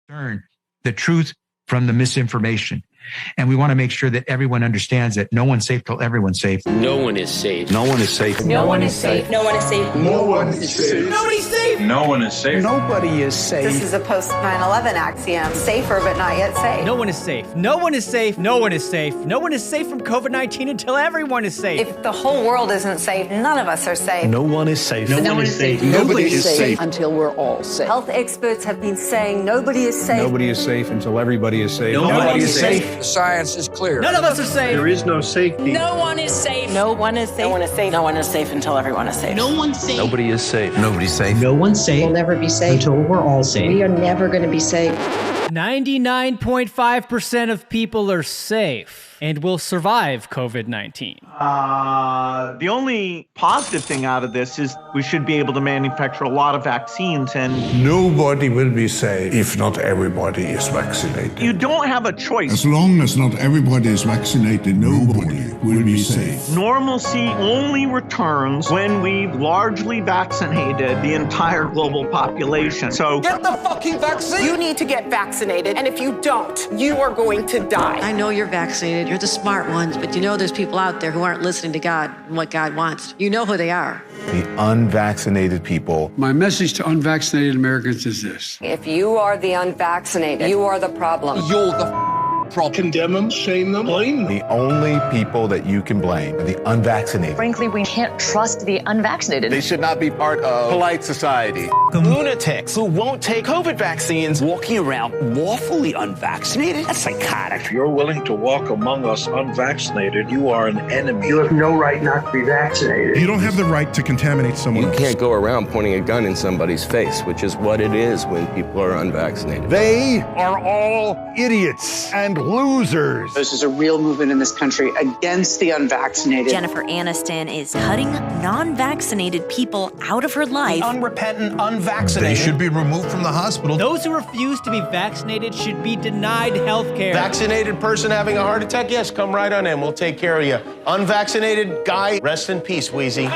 discern the truth from the misinformation. And we want to make sure that everyone understands that no one's safe till everyone's safe. No one is safe. No one is safe. No one is safe. No one is safe. No one is safe. Nobody's safe. No one is safe. Nobody is safe. This is a post 9/11 axiom. Safer, but not yet safe. No one is safe. No one is safe. No one is safe. No one is safe from COVID-19 until everyone is safe. If the whole world isn't safe, none of us are safe. No one is safe. No one is safe. Nobody is safe. Until we're all safe. Health experts have been saying nobody is safe. Nobody is safe until everybody is safe. Nobody is safe. The science is clear. None of us are safe. There is no safety. No one is safe. No one is safe. No one is safe. No one is safe until everyone is safe. No one's safe. Nobody is safe. Nobody's safe. No one's safe. We'll never be safe until we're all safe. We are never going to be safe. 99.5% of people are safe and will survive COVID-19. The only positive thing out of this is we should be able to manufacture a lot of vaccines, and Nobody will be safe if not everybody is vaccinated. you don't have a choice. As long as not everybody is vaccinated, nobody will be safe. Normalcy only returns when we've largely vaccinated the entire global population. So Get the fucking vaccine! You need to get vaccinated, and if you don't, you are going to die. I know you're vaccinated. You're the smart ones, but you know there's people out there who aren't listening to God and what God wants. You know who they are. The unvaccinated people. My message to unvaccinated Americans is this. If you are the unvaccinated, you are the problem. You're the problem. Condemn them, shame them, blame them. The only people that you can blame are the unvaccinated. Frankly, we can't trust the unvaccinated. They should not be part of polite society. Lunatics who won't take COVID vaccines walking around lawfully unvaccinated? That's psychotic. If you're willing to walk among us unvaccinated, you are an enemy. You have no right not to be vaccinated. You don't have the right to contaminate someone You else. can't go around pointing a gun in somebody's face, which is what it is when people are unvaccinated. They are all idiots and losers. This is a real movement in this country against the unvaccinated. Jennifer Aniston is cutting non-vaccinated people out of her life. Unrepentant, unvaccinated. They should be removed from the hospital. Those who refuse to be vaccinated should be denied health care. Vaccinated person having a heart attack? Yes, come right on in. We'll take care of you. Unvaccinated guy, rest in peace, Wheezy.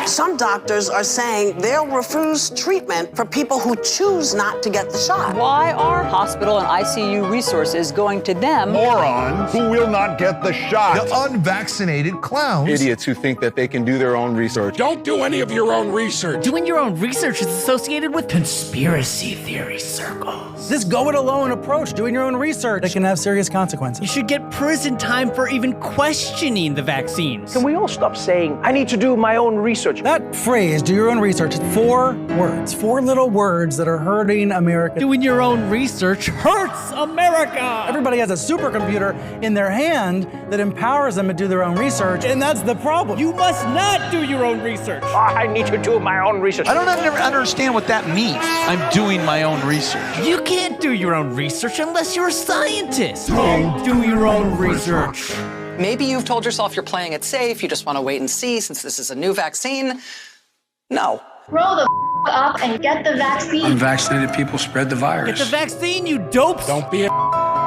Some doctors are saying they'll refuse treatment for people who choose not to get the shot. Why are hospital and ICU resources going to them? Morons who will not get the shot. The unvaccinated clowns. Idiots who think that they can do their own research. Don't do any of your own research. Doing your own research is associated with conspiracy theory circles. This go-it-alone approach, doing your own research, it can have serious You consequences. should get prison time for even questioning the vaccines. Can we all stop saying, I need to do my own research? That phrase, do your own research, it's 4 words, 4 little words that are hurting America. Doing your own research hurts America. Everybody has a supercomputer in their hand that empowers them to do their own research, and that's the problem. You must not do your own research. I need to do my own research. I don't understand what that means. I'm doing my own research. You can't do your own research unless you're a scientist. Do your own research. Maybe you've told yourself you're playing it safe, you just want to wait and see since this is a new vaccine. No. Grow the up and get the vaccine. Unvaccinated people spread the virus. Get the vaccine, you dopes. Don't be a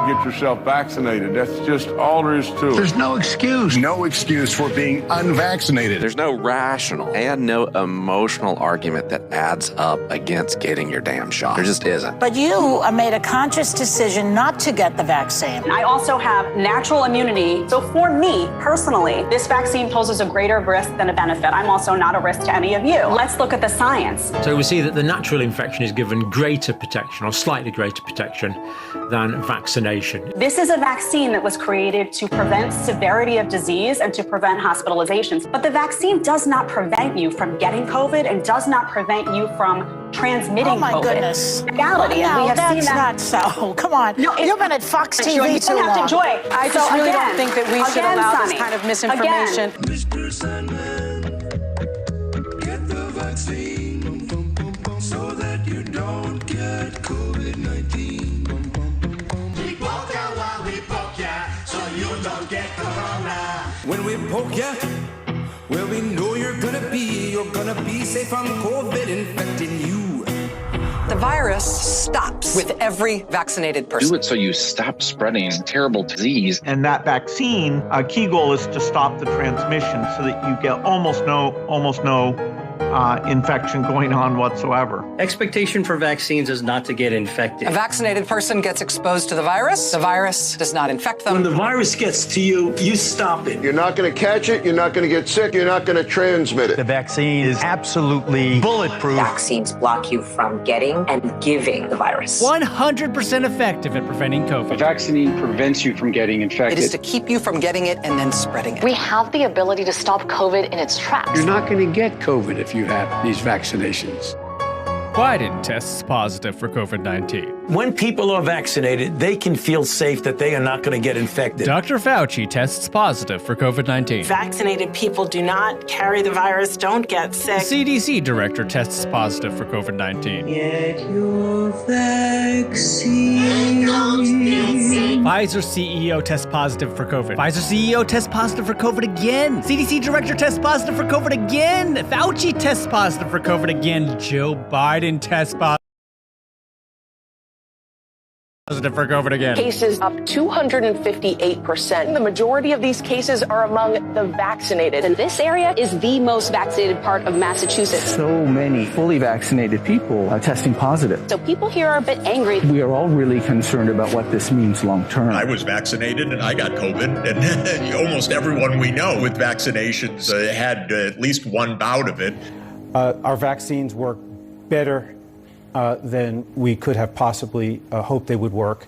Get yourself vaccinated. That's just all there is to it. There's no excuse. No excuse for being unvaccinated. There's no rational and no emotional argument that adds up against getting your damn shot. There just isn't. But you made a conscious decision not to get the vaccine. I also have natural immunity. So for me, personally, this vaccine poses a greater risk than a benefit. I'm also not a risk to any of you. Let's look at the science. So we see that the natural infection is given greater protection or slightly greater protection than vaccination. This is a vaccine that was created to prevent severity of disease and to prevent hospitalizations. But the vaccine does not prevent you from getting COVID and does not prevent you from transmitting COVID. Oh my goodness. Reality. And we have seen that. Not so. Come on. No, You've been at Fox TV you too have long. to Joy. I just really don't think that we should allow Sonny, this kind of misinformation. Mr. Sandman, get the vaccine so that you don't get COVID-19. We poke ya while we poke ya, so you don't get corona. When we poke ya, where we know you're gonna be safe from COVID infecting you. The virus stops with every vaccinated person. Do it so you stop spreading terrible disease. And that vaccine, a key goal is to stop the transmission so that you get almost no infection going on whatsoever. Expectation for vaccines is not to get infected. A vaccinated person gets exposed to the virus does not infect them. When the virus gets to you, you stop it. You're not going to catch it, you're not going to get sick, you're not going to transmit it. The vaccine is absolutely bulletproof. Vaccines block you from getting and giving the virus. 100% effective at preventing COVID. A vaccine prevents you from getting infected. It is to keep you from getting it and then spreading it. We have the ability to stop COVID in its tracks. You're not going to get COVID if you have these vaccinations. Biden tests positive for COVID-19. When people are vaccinated, they can feel safe that they are not going to get infected. Dr. Fauci tests positive for COVID-19. Vaccinated people do not carry the virus, don't get sick. CDC director tests positive for COVID-19. Get your vaccine. Pfizer CEO tests positive for COVID. Pfizer CEO tests positive for COVID again. CDC director tests positive for COVID again. Fauci tests positive for COVID again. Joe Biden tests positive for COVID again. Cases up 258%. The majority of these cases are among the vaccinated. And this area is the most vaccinated part of Massachusetts. So many fully vaccinated people are testing positive. So people here are a bit angry. We are all really concerned about what this means long term. I was vaccinated and I got COVID, and almost everyone we know with vaccinations had at least one bout of it. Our vaccines work better than we could have possibly hoped they would work.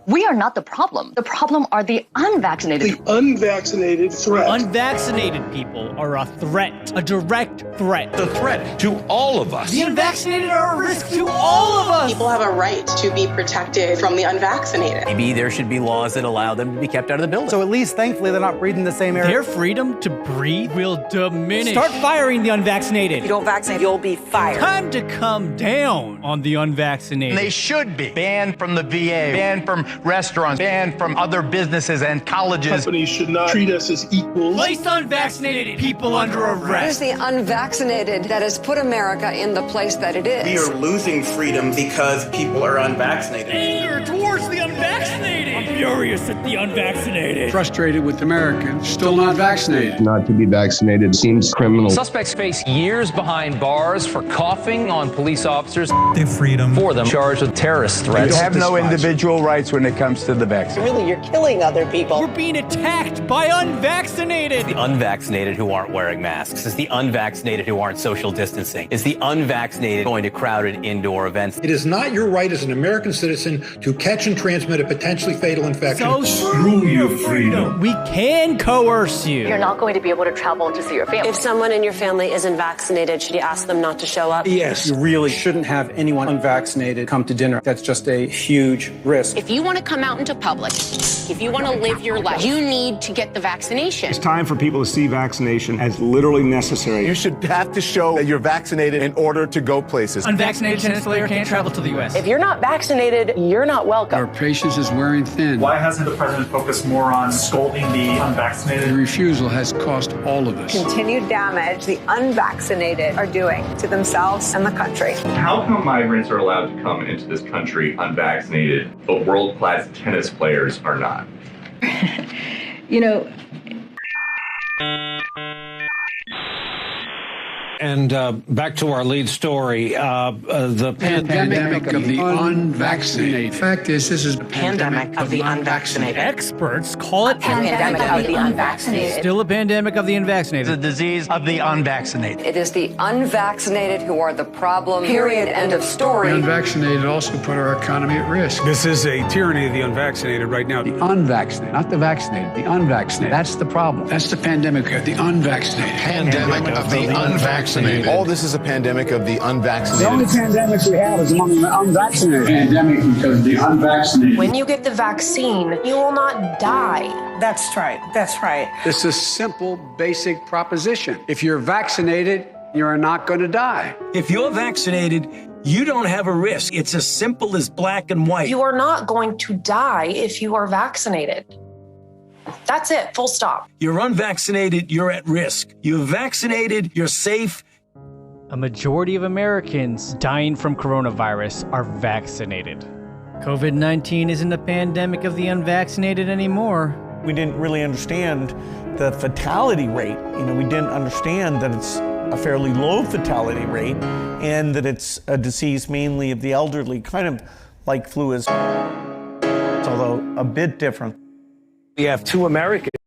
We are not the problem. The problem are the unvaccinated. The unvaccinated threat. Unvaccinated people are a threat, a direct threat. The threat to all of us. The unvaccinated are a risk to all of us. People have a right to be protected from the unvaccinated. Maybe there should be laws that allow them to be kept out of the building. So at least, thankfully, they're not breathing the same air. Their freedom to breathe will diminish. Start firing the unvaccinated. If you don't vaccinate, you'll be fired. Time to come down on the unvaccinated. They should be banned from the VA, banned from restaurants, banned from other businesses and colleges. Companies should not treat us as equals. Place unvaccinated people under arrest. Who's the unvaccinated that has put America in the place that it is? We are losing freedom because people are unvaccinated. Anger towards the unvaccinated. I'm furious at the unvaccinated. Frustrated with Americans still not vaccinated. Not to be vaccinated seems criminal. Suspects face years behind bars for coughing on police officers. Their freedom. For them charged with terrorist threats. You have no individual rights when it comes to the vaccine. Really, you're killing other people. We're being attacked by unvaccinated. The unvaccinated who aren't wearing masks. It's the unvaccinated who aren't social distancing. It's the unvaccinated going to crowded indoor events. It is not your right as an American citizen to catch and transmit a potentially fatal infection. So screw your freedom. We can coerce you. You're not going to be able to travel to see your family. If someone in your family isn't vaccinated, should you ask them not to show up? Yes, you really shouldn't have anyone unvaccinated come to dinner. That's just a huge risk. If you want to come out into public, if you want to live your life, you need to get the vaccination. It's time for people to see vaccination as literally necessary. You should have to show that you're vaccinated in order to go places. Unvaccinated tennis player can't travel to the U.S. If you're not vaccinated, you're not welcome. Our patience is wearing thin. Why hasn't the president focused more on scolding the unvaccinated? The refusal has cost all of us. Continued damage the unvaccinated are doing to themselves and the country. How come migrants are allowed to come into this country unvaccinated, but world-class tennis players are not? You know. And back to our lead story, the pandemic of the unvaccinated. Fact is, this is a Pandemic of the unvaccinated. Experts call it Pandemic of the unvaccinated. Still a pandemic of the unvaccinated. The disease of the unvaccinated. It is the unvaccinated who are the problem. Period. End of story. The unvaccinated also put our economy at risk. This is a tyranny of the unvaccinated right now. The unvaccinated, not the vaccinated, the unvaccinated. That's the problem. That's the pandemic of the unvaccinated. Pandemic of the unvaccinated. All this is a pandemic of the unvaccinated. The only pandemic we have is among the unvaccinated. Pandemic because of the unvaccinated. When you get the vaccine, you will not die. That's right. That's right. It's a simple, basic proposition. If you're vaccinated, you're not going to die. If you're vaccinated, you don't have a risk. It's as simple as black and white. You are not going to die if you are vaccinated. That's it, full stop. You're unvaccinated, you're at risk. You're vaccinated, you're safe. A majority of Americans dying from coronavirus are vaccinated. COVID-19 isn't a pandemic of the unvaccinated anymore. We didn't really understand the fatality rate. We didn't understand that it's a fairly low fatality rate, and that it's a disease mainly of the elderly, kind of like flu is, although a bit different. We have 2 Americans